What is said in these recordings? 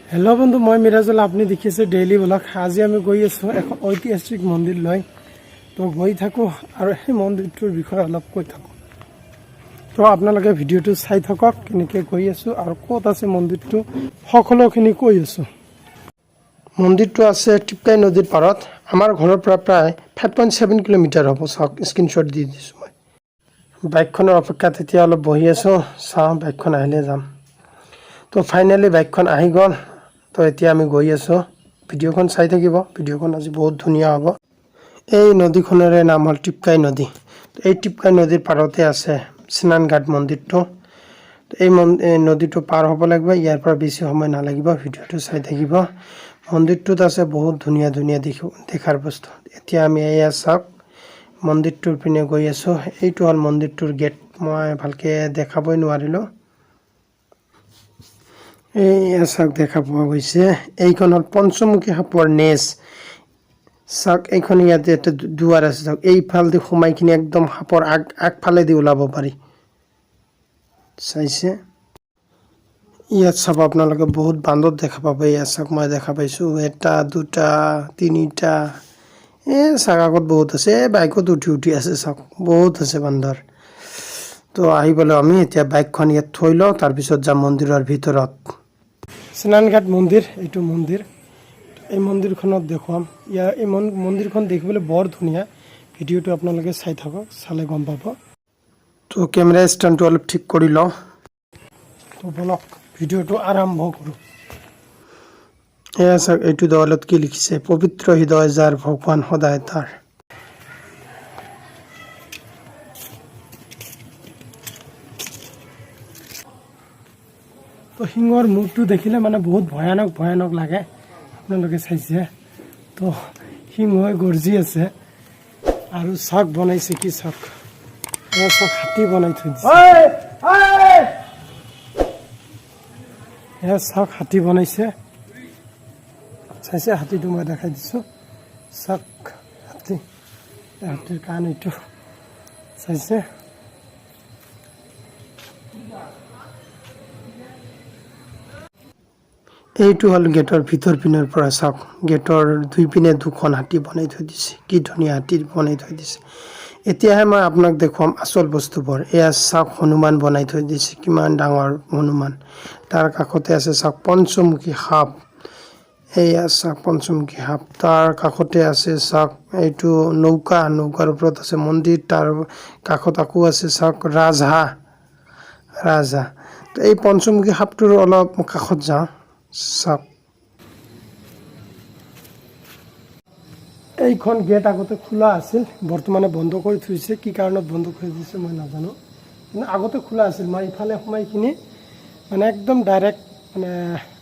Hello बंधु मैं मिराजुल आपनी देखिए डेली ब्लग आज आम गई आसो ऐतिहासिक मंदिर लै तो गई थको और मंदिर विषय अलग कै थको तो आपनालोके भिडिओ चाई थक केनेके गई आसो और कत आछे मंदिर सकलोखिनि कै आसो। मंदिर आछे टिपकाई नदीर पारत आमार घৰৰ পৰা प्राय 5.7 किलोमीटर हम चाওক स्क्रीनशट दी दिसो मैं बाइकखনৰ अपेक्षात এতিয়া অলপ বহি আছো চাও বাইকখন আহিলে যাম। तो फाइनली बाइकখন आহি গ'ল तो এতিয়া আমি গৈ আছো ভিডিওখন চাই থাকিব ভিডিওখন আজি বহুত ধুনিয়া হ'ব। এই নদীখনৰে নাম হল টিপকাই নদী। এই টিপকাই নদীৰ পাৰতে আছে স্নানঘাট মন্দিৰটো। এই নদীটো পাৰ হ'ব লাগিব ইয়াৰ পৰা বেছি সময় নালাগিব ভিডিওটো চাই থাকিব। মন্দিৰটোত আছে বহুত ধুনিয়া ধুনিয়া দেখাৰ বস্তু। এতিয়া আমি এয়া চাওক মন্দিৰটোৰ পিনে গৈ আছো। এইটো হল মন্দিৰটোৰ গেট মই ভালকে দেখাবই নোৱাৰিলো। এই চাওক দেখা পোৱা গৈছে এইখন হল পঞ্চমুখী সাপৰ নেজ। চাওক এইখন ইয়াতে এটা দুৱাৰ আছে চাওক এইফালদি সোমাইখিনি একদম সাপৰ আগফালেদি ওলাব পাৰি চাইছে। ইয়াত চাব আপোনালোকে বহুত বান্দৰ দেখা পাব। ইয়াত চাওক মই দেখা পাইছো এটা দুটা তিনিটা চাওক আগত বহুত আছে বাইকত উঠি আছে চাওক বহুত আছে বান্দৰ। তো আহিবলৈ আমি এতিয়া বাইকখন ইয়াত থৈ লওঁ তাৰপিছত যাম মন্দিৰৰ ভিতৰত। স্নানঘাট মন্দিৰ এইটো মন্দিৰ এই মন্দিৰখনত দেখুৱাম ইয়াৰ এই মন্দিৰখন দেখিবলৈ বৰ ধুনীয়া। ভিডিওটো আপোনালোকে চাই থাকক চালে গম পাব। তো কেমেৰা ষ্টেণ্ডটো অলপ ঠিক কৰি লওঁ তো বলক ভিডিওটো আৰম্ভ কৰোঁ। এয়া চাওক এইটো দেৱালত কি লিখিছে পবিত্ৰ হৃদয় যাৰ ভগৱান সদায় তাৰ। তো সিংহৰ মুখটো দেখিলে মানে বহুত ভয়ানক ভয়ানক লাগে আপোনালোকে চাইছে। তো সিংহই গৰ্জি আছে আৰু চাক বনাইছে কি চাক চাক হাতী বনাই থৈ দিছে। এয়া চাক হাতী বনাইছে চাইছে হাতীটো মই দেখাই দিছোঁ চাক হাতীৰ কাণ এইটো চাইছে। এইটো হল গেটৰ ভিতৰ পিনৰ পৰা চাওক গেটৰ দুই পিনে দুখন হাতী বনাই থৈ দিছে কি ধুনীয়া হাতী বনাই থৈ দিছে। এতিয়াহে মই আপোনাক দেখুৱাম আচল বস্তুবোৰ। এয়া চাওক হনুমান বনাই থৈ দিছে কিমান ডাঙৰ হনুমান। তাৰ কাষতে আছে চাওক পঞ্চমুখী সাপ। এয়া চাওক পঞ্চমুখী সাপ। তাৰ কাষতে আছে চাওক এইটো নৌকাৰ ওপৰত আছে মন্দিৰ। তাৰ কাষত আকৌ আছে চাওক ৰাজহাঁহ। তো এই পঞ্চমুখী সাপটোৰ অলপ কাষত যাওঁ চাওক এইখন গেট আগতে খোলা আছিল বৰ্তমানে বন্ধ কৰি থৈছে কি কাৰণত বন্ধ কৰি দিছে মই নাজানো কিন্তু আগতে খোলা আছিল। মই ইফালে সোমাইখিনি মানে একদম ডাইৰেক্ট মানে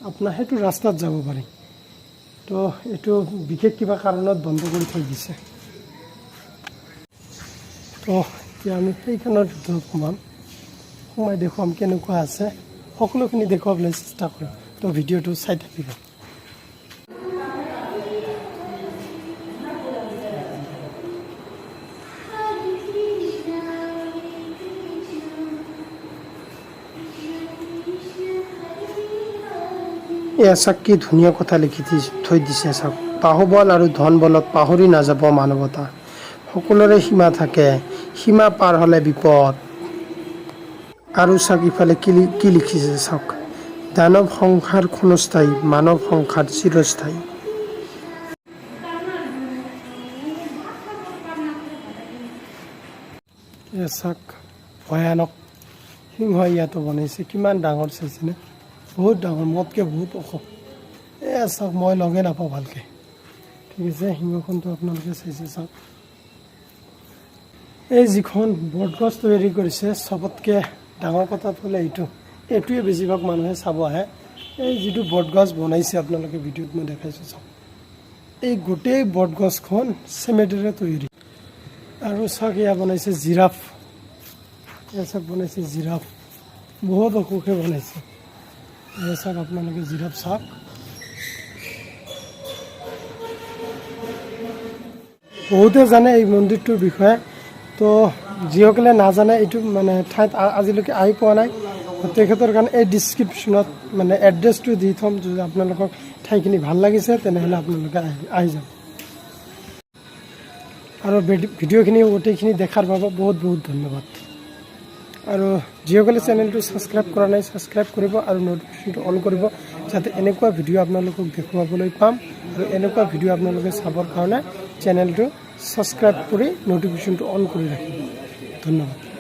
আপোনাৰ সেইটো ৰাস্তাত যাব পাৰি। তো এইটো বিশেষ কিবা কাৰণত বন্ধ কৰি থৈ দিছে। তো এতিয়া আমি সেইখনৰ ভিতৰত সোমাই দেখুৱাম কেনেকুৱা আছে সকলোখিনি দেখুৱাবলৈ চেষ্টা কৰিম। তো ভিডিওটো চাই থাকিব। এয়া চাওক কি ধুনীয়া কথা লিখি থৈ দিছে চাওক বাহুবল আৰু ধন বলত পাহৰি নাযাব মানৱতা সকলোৰে সীমা থাকে সীমা পাৰ হ'লে বিপদ। আৰু চাওক ইফালে কি লিখিছে চাওক দানৱ সংসাৰ ক্ষণস্থায়ী মানৱ সংসাৰ চিৰস্থায়ী। চাওক ভয়ানক সিংহ ইয়াতো বনাইছে কিমান ডাঙৰ চাইছেনে বহুত ডাঙৰ মোতকৈ বহুত ওখ। চাওক মই লগে নাপাওঁ ভালকৈ ঠিক আছে। সিংহখনটো আপোনালোকে চাইছে চাওক এই যিখন বটগছ তৈয়াৰী কৰিছে চবতকৈ ডাঙৰ কথা হ'লে এইটোৱে বেছিভাগ মানুহে চাব আহে। এই যিটো বটগছ বনাইছে আপোনালোকে ভিডিঅ'ত মই দেখাইছোঁ চাওক এই গোটেই বটগছখন চিমেণ্টেৰে তৈয়াৰী। আৰু চাওক এয়া বনাইছে জিৰাফ। এয়া চাওক বনাইছে জিৰাফ বহুত ওখকৈ বনাইছে। এয়া চাওক আপোনালোকে জিৰাফ চাওক। বহুতে জানে এই মন্দিৰটোৰ বিষয়ে। তো যিসকলে নাজানে এইটো মানে ঠাইত আজিলৈকে আহি পোৱা নাই তেখেতৰ কাৰণে এই ডিছক্ৰিপশ্যনত মানে এড্ৰেছটো দি থ'ম। যদি আপোনালোকক ঠাইখিনি ভাল লাগিছে তেনেহ'লে আপোনালোকে আহি যাব। আৰু ভিডিঅ'খিনি গোটেইখিনি দেখাৰ বাবে বহুত বহুত ধন্যবাদ। আৰু যিসকলে চেনেলটো ছাবস্ক্ৰাইব কৰা নাই ছাবস্ক্ৰাইব কৰিব আৰু ন'টিফিকেশ্যনটো অন কৰিব, যাতে এনেকুৱা ভিডিঅ' আপোনালোকক দেখুৱাবলৈ পাম। আৰু এনেকুৱা ভিডিঅ' আপোনালোকে চাবৰ কাৰণে চেনেলটো ছাবস্ক্ৰাইব কৰি ন'টিফিকেশ্যনটো অন কৰি ৰাখিব। ধন্যবাদ।